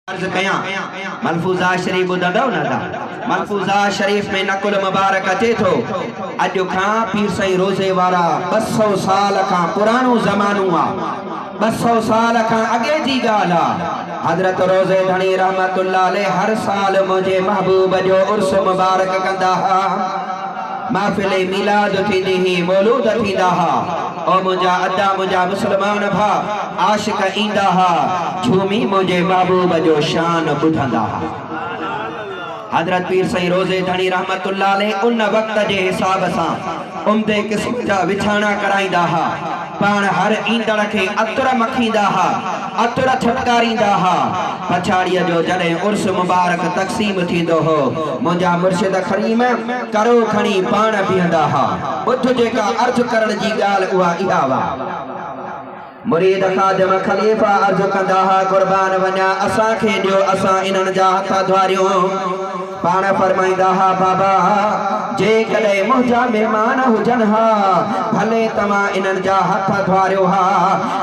अर्ज कया मलफूजा शरीफ ॿुधंदव न था। मलफूजा शरीफ में नकुल मुबारक अचे थो अॼु खां पीर साईं रोज़े वारा 200 साल खां पुराणो ज़मानो आहे। 200 साल खां अॻे जी ॻाल्हि आहे। हज़रत रोज़े धणी रहमतुल्लाह अलैह हर साल मुंहिंजे महबूब जो उर्स मुबारक कंदा हा। महफिल मिलाद थींदी ही, मौलूद थींदा हा। और मुंहिंजा अदा मुंहिंजा मुस्लमान भा आशिक ईंदा हा, झूमी मुंहिंजे महबूब जो शान ॿुधंदा हा। हज़रत पीर साईं रोज़े धणी रहमतुल्लाह अलैह उन वक्त जे हिसाब सां उम्दे क़िस्म जा विछाणा कराईंदा हा। पाण हर ईंदड़ खे अतर मखींदा हा, अतर छटकारींदा हा। पछाड़ीअ जो जॾहिं उर्स मुबारक तक़सीम थींदो हो, मुंहिंजा मुर्शिद करीम करो खणी पाण बीहंदा हा। ॿुध जेका अर्ज़ करण जी ॻाल्हि उहा इहा हुआ। मुरीद खादिम खलीफ़ा अर्ज़ कंदा हा, कुर्बान वञा असांखे ॾियो, असां इन्हनि जा हथ धोरियूं। पाण फरमाईंदा हा, बाबा जेकॾहिं मुंहिंजा महिमान हुजनि हा भले तव्हां इन्हनि जा हथ धोरियो हा,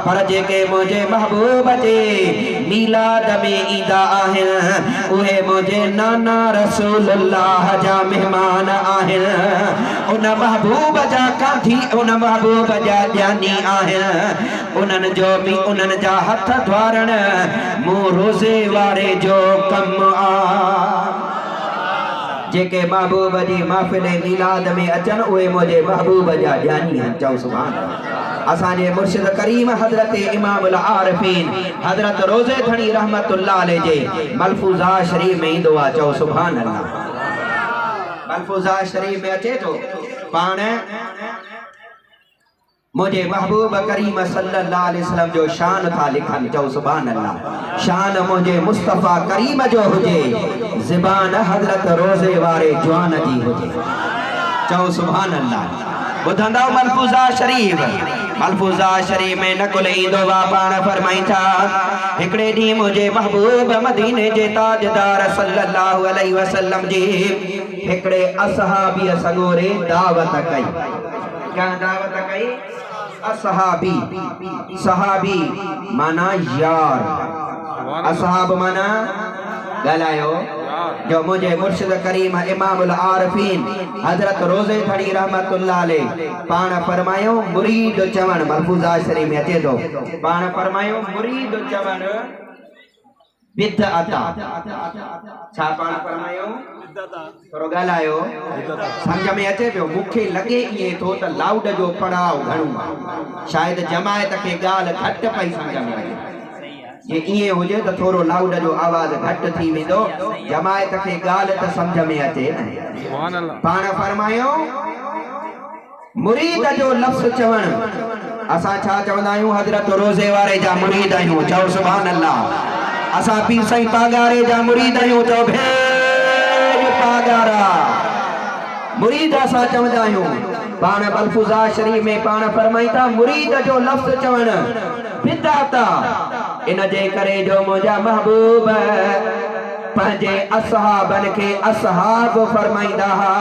पर जेके मुंहिंजे महबूब जे मीलाद में ईंदा आहिनि उहे मुंहिंजे नाना रसूलुल्लाह जा महिमान आहिनि। उन महबूब जा कांधी, उन महबूब जा ॼानी आहिनि। उन्हनि जो बि उन्हनि जा हथ धोरण मूं रोज़े वारे जो कमु आहे। जेके महबूब जी महफिल मिलाद में अचन उहे मुंहिंजे महबूब जा ॼानी आहिनि। चओ सुभान अल्लाह। असांजे मुर्शिद करीम हज़रत इमामुल आरिफीन हज़रत रोज़े धणी रहमतुल्लाह अलैह जे मलफूजा शरीफ में ईंदो आहे। चओ सुभान अल्लाह। मलफूजा शरीफ में अचे थो, पाण मुझे महबूब करीम सल्लल्लाहु अलैहि वसल्लम जो शान था लिखन। चओ सुभान अल्लाह। शान मुझे मुस्तफ़ा करीम जो हुजे, ज़बान हज़रत रोज़े वारे जवान जी हुजे। चओ सुभान अल्लाह। ॿुधंदव मलफूजा शरीफ। मलफूजा शरीफ में नकुल ईंदो आहे, पाण फरमाईंदा हिकिड़े ॾींहुं मुझे महबूब मदीने जे ताजदार सल्लल्लाहु अलैहि वसल्लम जी हिकिड़े असहाबीअ सॻोरे दावत कई। क्या दावत कई? असहाबी। सहाबी माना यार, असहाब माना ॻाल्हायो। जो मुझे मुर्शिद करीम इमामुल आरिफीन हज़रत रोज़े धणी रहमतुल्लाह अलैह पाण फरमायो मुरीद चवण। मलफूजा शरीफ में अचे थो, पाण फरमायो मुरीद चवण बिदअत। छा पाण फरमायो? थोरो ॻाल्हायो, सम्झ में अचे पियो? मूंखे लॻे ईअं थो त लाउड जो पड़ाव घणो आहे, शायदि जमायत खे ॻाल्हि घटि पई सम्झ में अचे। जे ईअं हुजे त थोरो लाउड जो आवाज़ घटि थी वेंदो, जमायत खे ॻाल्हि त सम्झ में अचे न। पाण फरमायो मुरीद जो लफ़्ज़ चवण। असां छा चवंदा आहियूं? हज़रत रोज़े वारे जा मुरीद आहियूं। चओ सुभान अल्लाह। असां पीर साईं पागारे जा मुरीद आहियूं। चओ भेज पागारा मुरीद असां चवंदा आहियूं। पाण मलफूजा शरीफ में पाण फरमाईंदा मुरीद जो लफ़्ज़ चवण बिदअत। इन जे करे जो मुंहिंजा महबूब पंहिंजे असहाबन खे असहाब फरमाईंदा हा।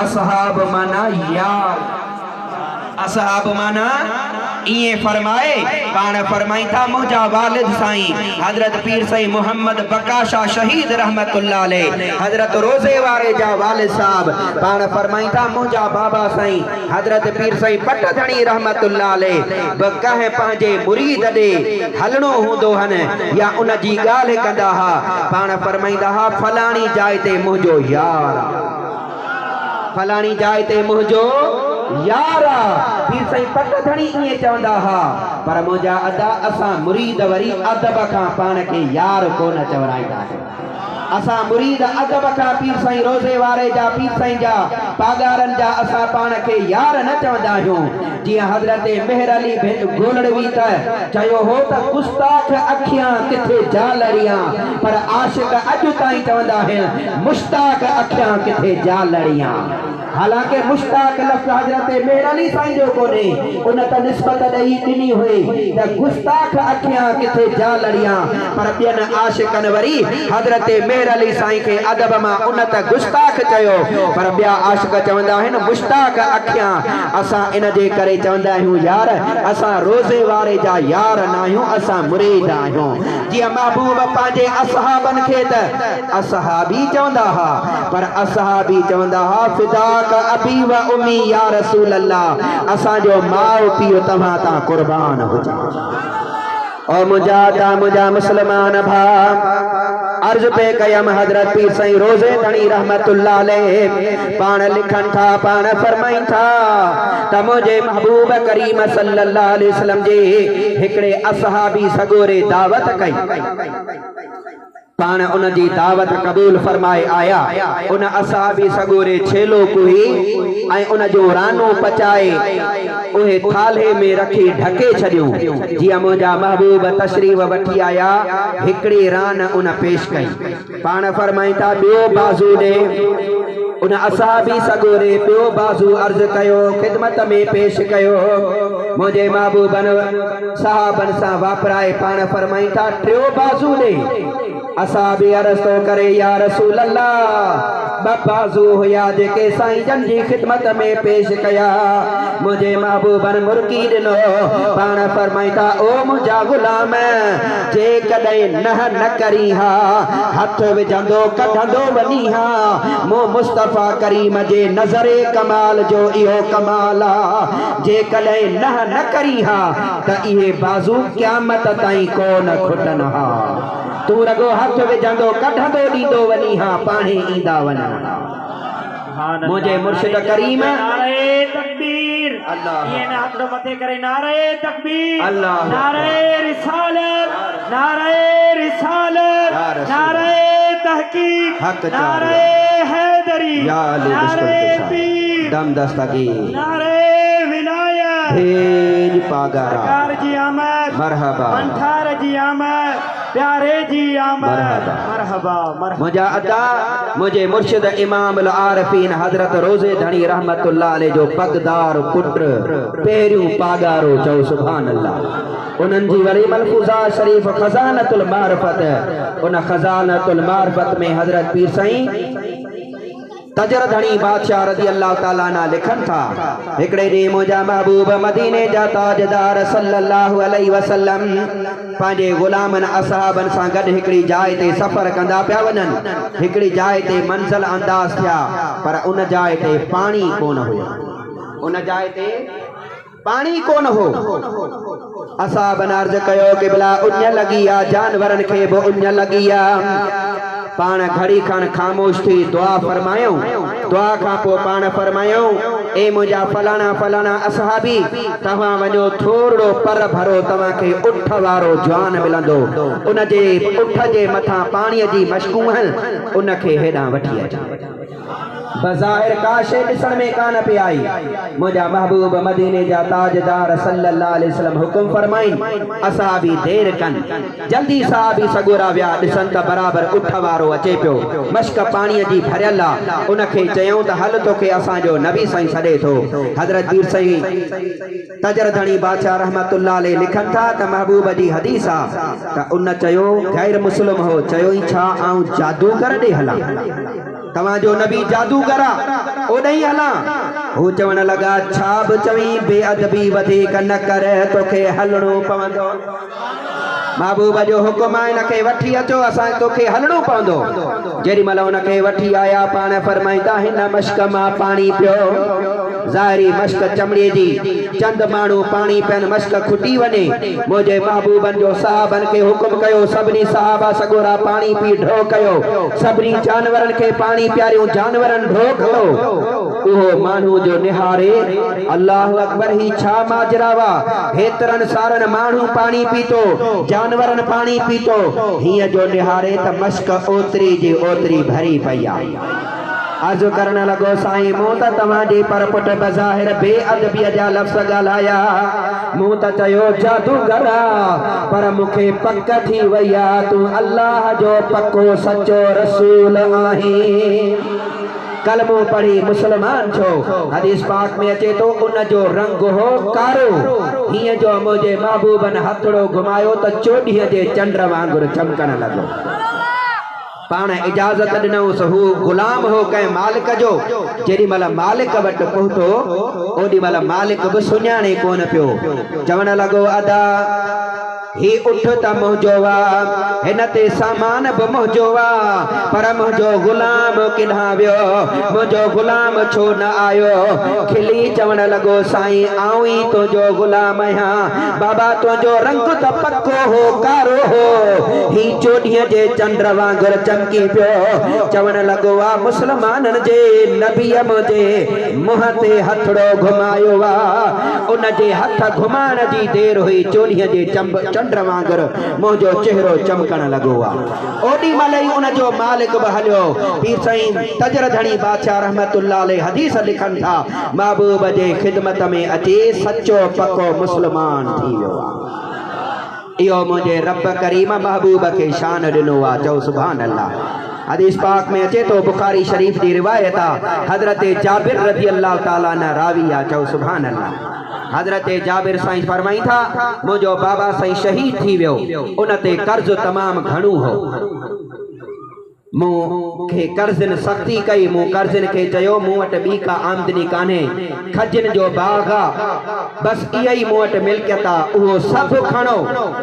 असहाब माना यार, असहाब माना इए फरमाए। पाण फरमाईंदा मुंहिंजा वालिद साईं हज़रत पीर साईं मोहम्मद बकाशा शहीद रहमतुल्लाह अलैह हज़रत रोज़े वारे जा वालिद साहब पाण फरमाईंदा मुंहिंजा बाबा साईं हज़रत पीर साईं पट धणी रहमतुल्लाह अलैह कंहिं पंहिंजे मुरीद ॾे हलणो हूंदो हन या उन जी ॻाल्हि कंदा हा, पाण फरमाईंदा हा फलाणी जाइ ते मुंहिंजो यार, फलाणी जाइ ते मुंहिंजो यार। पीर साईं पट धणी ईअं चवंदा हा, पर मुंहिंजा अदा असां मुरीद वरी अदब खां पाण खे यार कोन चवराईंदा आहियूं। असां मुरीद अदब खां पीर साईं रोज़े वारे जा पीर साईं जा पागारनि जा असां पाण खे यार न चवंदा आहियूं। जीअं हज़रत मेहर अली गोलड़वी त चयो हो त गुस्ताख अखियां किथे जा लड़ियां, पर आशिक अॼु ताईं चवंदा आहिनि मुश्ताक अखियां किथे जा लड़ियां। हालांकि मुश्ताक लफ्ज़ हज़रत मेहर अली साईं जो कोने उन त निस्बत ॾेई ॾिनी हुई त गुस्ताख अखियां किथे जा लड़ियां पर ॿियनि आशिकनि वरी हज़रत मेहर अली साईं खे अदब मां उन त गुस्ताख चयो पर ॿिया आशिक चवंदा आहिनि मुश्ताक अखियां। असां इन जे करे चवंदा आहियूं यार असां रोज़े वारे जा यार न आहियूं असां मुरीद आहियूं। जीअं महबूब पंहिंजे असहाबनि खे त असहाबी चवंदा हुआ पर असहाबी चवंदा हुआ फिदाक अबी व उम्मी या रसूल अल्लाह असांजो माउ पीउ तव्हां तां कुर्बान हुजे। और मुंहिंजा मुसलमान भा अर्ज पे कयम हजरत पीर साईं रोज़े धणी रहमतुल्लाह अलैह पाण लिखन था पाण फरमाइन था त मुंहिंजे महबूब करीम सल्लल्लाहु अलैहि वसल्लम जे हिकड़े असहाबी सगोरे दावत कई पाण उन जी दावत कबूल फरमाए आया उन असहाबी सगोरे छेलो कुही ऐं उन जो रानो पचाए उहे थाले में रखी ढके छॾियो। जीअं मुंहिंजा महबूब तशरीफ़ वठी आया हिकड़ी रान उन पेश कई पाण फरमाई था ॿियो बाज़ू ॾे उन असहाबी सगोरे ॿियो बाज़ू अर्ज कयो ख़िदमत में पेश कयो मुंहिंजे महबूबनि सहाबनि सां वापराए पाण फरमाई था टियों बाज़ू ॾे असहाबी अर्ज़ तो करे या रसूल अल्लाह ॿ बाज़ू हुया जेके साईं जन जी ख़िदमत में पेश कया मुंहिंजे महबूबनि मुर्की ॾिनो पाण फरमाई था ओ मुंहिंजा गुलाम जेकॾहिं न करी हा हथ विझंदो कढंदो वञी हा मूं मुस्तफ़ा करीम जे नज़रे कमाल जो इहो कमाल आहे जेकॾहिं न करी हा त इहे बाज़ू क़यामत ताईं कोन खुटनि हा तू रगो हथ विझंदो कढंदो ॾींदो वञी हा पाणे ईंदा वञा मुझे मुर्शिद करीम नारे तकबीर अल्लाह ये ना हाथ मथे करे नारे तकबीर अल्लाह नारे रिसालत नारे तहकीक नारे हैदरी नारे पीर दम दस्तगीर नारे विलायत भेज पागारा सरकार जी आमद मरहबा मंठार जी आमद प्यारे जी आमद मरहबा मुझा अदा मुझे मुर्शिद इमाम अल आरिफीन हजरत रोज़े धणी रहमतुल्लाह अलैह जो पगदार पुत्र पहिरियों पागारो चओ सुभान अल्लाह उन्हनि जी वरी मलफूज़ा शरीफ खजानतुल मारिफत उन खजानतुल मारिफत में हजरत पीर साईं तजर धणी बादशाह रज़ी अल्लाह ताला ना लिखन था हिकड़े ॾींहुं मुंहिंजा महबूब मदीने जा ताजदार सल्लल्लाहु अलैहि वसल्लम पंहिंजे गुलामनि असहाबनि सां गॾु हिकड़ी जाइ ते सफ़र कंदा पिया वञनि हिकड़ी जाइ ते मंज़िल अंदाज़ थिया पर उन जाइ ते पाणी कोन हुयो उन जाइ ते पाणी कोन हो असहाबनि अर्ज़ कयो कि भला उञ लॻी आहे जानवरनि खे बि उञ लॻी आहे पाण घड़ी खन खामोश थी दुआ फरमायूं दुआ खां पोइ पाण फरमायूं ए मुंहिंजा फलाना फलाना असहाबी तव्हां वञो थोरो पर भरो तव्हांखे उठ वारो जवान मिलंदो उन जे उठ जे मथां पाणीअ जी मशकूं आहिनि उनखे हेॾां वठी अचो बज़ाहिर का शइ ॾिसण में कान पई आई मुंहिंजा महबूब मदीने जा ताजदार सल्लल्लाहु अलैहि वसल्लम हुकुम फरमाइन असहाबी देर कन जल्दी सहाबी सगोरा विया ॾिसनि त बराबर उठ वारो अचे पियो मश्क पाणीअ जी भरियल आहे उनखे चयूं त हल तोखे असांजो नबी साईं सॾे थो हज़रत पीर साईं तजर धणी बादशाह रहमतुल्लाह अलैह लिखनि था त महबूब जी हदीस आहे त उन चयो गैर मुस्लिम हो चयो ई छा आऊं जादूगर ॾे हलां तव्हांजो नबी जादूगर आहे ओॾे ई हलां हू चवण लॻा छा बि चवीं बेअदबी वधीक न कर तोखे हलणो पवंदो महबूब जो हुकुम आहे इनखे वठी अचो असां तोखे हलणो पवंदो जेॾी महिल उनखे वठी आया पाण फरमाईंदा हिन मश्क मां पाणी पियो ज़ाहिरी मश्क चमड़ीअ जी चंद माण्हू पाणी पियनि मश्क खुटी वञे मुंहिंजे महबूबनि जो साहबनि खे हुकुम कयो सभिनी साहबा सगोरा पाणी पी ढो कयो सभिनी जानवरनि खे पाणी पियारियूं जानवरनि ढो कयो उहो माण्हू जो निहारे अल्लाहु अकबर ही छा माजरावा हेतिरनि सारनि माण्हू पाणी पीतो जानवरनि पाणी पीतो हीअं जो निहारे त मश्क ओतिरी जी ओतिरी भरी पई आहे अर्ज़ करण लॻो साईं मूं त तव्हांजी पर पुट बज़ाहिर बेअदबीअ जा लफ़्ज़ ॻाल्हाया मूं त चयो जादूगर पर मूंखे पक थी वई आहे तूं अल्लाह जो पको सचो रसूल आहीं कलमो पढ़ी मुसलमान छो। हदीस पाक में अचे तो उन जो रंग हो कारो, हिय जो मुझे महबूबन हथड़ो घुमायो तो चोॾीअ जे चंड वांगुरु चमकण लॻो। पाण इजाज़त ॾिनऊंस, हू गुलाम हो कंहिं मालिक जो। जेॾी महिल मालिक वटि पहुतो ओॾी महिल मालिक बि सुञाणे कोन पियो। चवण लॻो अदा ही उठ त मुंहिंजो वा, हिन ते सामान बि मुंहिंजो वा, पर मुंहिंजो गुलाम किॾां वियो, मुंहिंजो गुलाम छो न आयो। खिली चवण लॻो साईं आऊं ई तुंहिंजो गुलाम आहियां। बाबा तुंहिंजो रंग त पक्को हो कारो हो, ही चोॾीअ जे चंड वांगुरु चमकी पियो। चवण लॻो आ मुसलमाननि जे नबीअ मुंहिंजे मुंहं ते हथड़ो घुमायो वा, उन जे हथ घुमाइण जी देर हुई, चोॾीअ जे चंड वांगुरु मुंहिंजो चेहरो चमकण लॻो आहे। ओॾी महिल ई उन जो मालिक बि हलियो। पीर साईं तजर धणी बादशाह रहमतुल्लाह अलैह हदीस लिखनि था, महबूब जे ख़िदमत में अचे सचो पको मुसलमान थी वियो आहे। इहो मुंहिंजे रब करीम महबूब खे शान ॾिनो आहे। चओ सुभान अल्लाह। हदीस पाक में अचे तो बुखारी शरीफ की रिवायत आहे, हज़रत जाबिर रज़ी अल्लाह ताला न रावी आहे। चओ सुभान अल्लाह। हज़रत जाबिर साईं फरमाई था, मुझो बाबा साईं शहीद थी वियो, उन ते कर्ज तमाम घणो हो। मूंखे कर्ज़नि सख़्ती कई, मूं कर्ज़नि खे चयो मूं वटि ॿी का आमदनी कान्हे, खजनि जो बाग आहे, बसि इहा ई मूं वटि मिल्कियत आहे, उहो सभु खणो,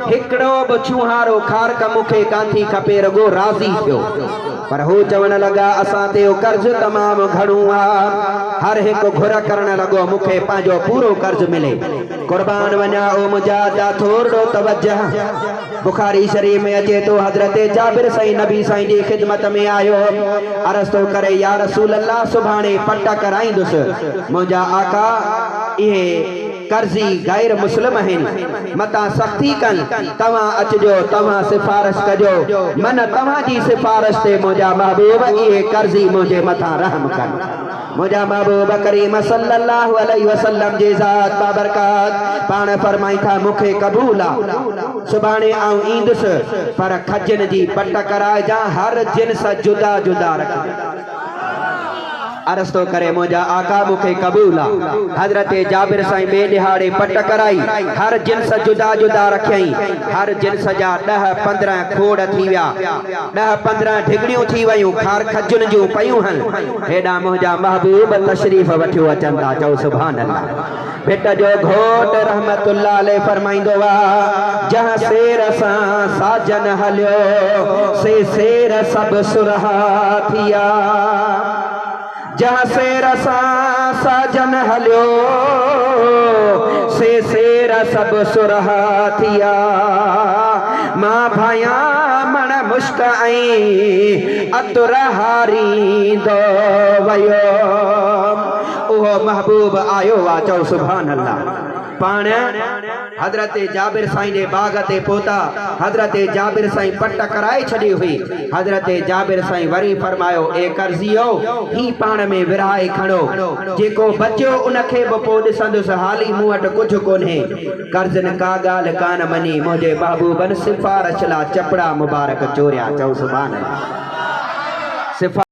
हिकिड़ो बि छुहारो ख़ारक मूंखे कान्थी खपे। रुगो राज़ी थियो। पर हू चवण लॻा असां ते कर्ज़ तमामु घणो आहे। हर हिकु घुर करण लॻो मूंखे पंहिंजो पूरो कर्ज़ मिले। कुर्बान वञा ओ मुजादा थोरो तवज्जह। बुखारी शरीफ में अचे तो हज़रत जाबिर साईं नबी साईं जी ख़िदमत में आयो, अर्ज़ तो करे या रसूल अल्लाह सुभाणे पट कराईंदुसि। मुंहिंजा आका इहे कर्ज़ी गैर मुस्लिम आहिनि, मतां सख़्ती कनि, तव्हां अचिजो, तव्हां सिफारिश कजो, मन तव्हां जी सिफारिश ते मुंहिंजा महबूब इहे कर्ज़ी मुंहिंजे मथां रहम कनि। मुंहिंजा महबूब करीम सल्लल्लाहु अलैहि वसल्लम जी ज़ात बाबरकत पाण फरमाई था मूंखे क़बूल आहे, सुभाणे आऊं ईंदुसि, पर खजनि जी पट कराइजां, हर जिन्स जुदा जुदा रखजां। अर्ज़ तो करे मुंहिंजा आका मूंखे क़बूल आहे। हज़रत जाबिर साईं ॿिए ॾिहाड़े पट कराई, हर जिन्स जुदा जुदा रखियईं। हर जिन्स जा 10-15 खोड़ थी विया, 10-15 ढिगड़ियूं थी वयूं, खार खजुनि जूं पयूं हनि। हेॾा मुंहिंजा महबूब तशरीफ़ वठियो अचनि था। चओ सुभान अल्लाह। भिट जो घोट रहमतुल्लाह अलैह फरमाईंदो आहे, जहाँ शेर सां साजन हलियो से शेर सभु सुरहा थिया। जहाँ शेर सां साजन हलियो से शेर सभु सुरहा थिया। मां भाया मण मुश्क ऐं अतुर हारींदो वयो, उहो महबूब आयो आहे। चओ सुभान अल्लाह। पाण हज़रत जाबिर साईं जे बाग ते पहुता, हज़रत जाबिर साईं पट कराए छॾी हुई। हज़रत जाबिर साईं वरी फरमायो, ए कर्ज़ियो ही पाण में विराए खणो, जेको बचियो उनखे बि पोइ ॾिसंदुसि, हाली मूं वटि कुझु कोन्हे। कर्ज़नि का ॻाल्हि कान मञी, मुंहिंजे महबूबनि सिफारिश लाइ चपड़ा मुबारक चोरिया। चओ सुभान अल्लाह।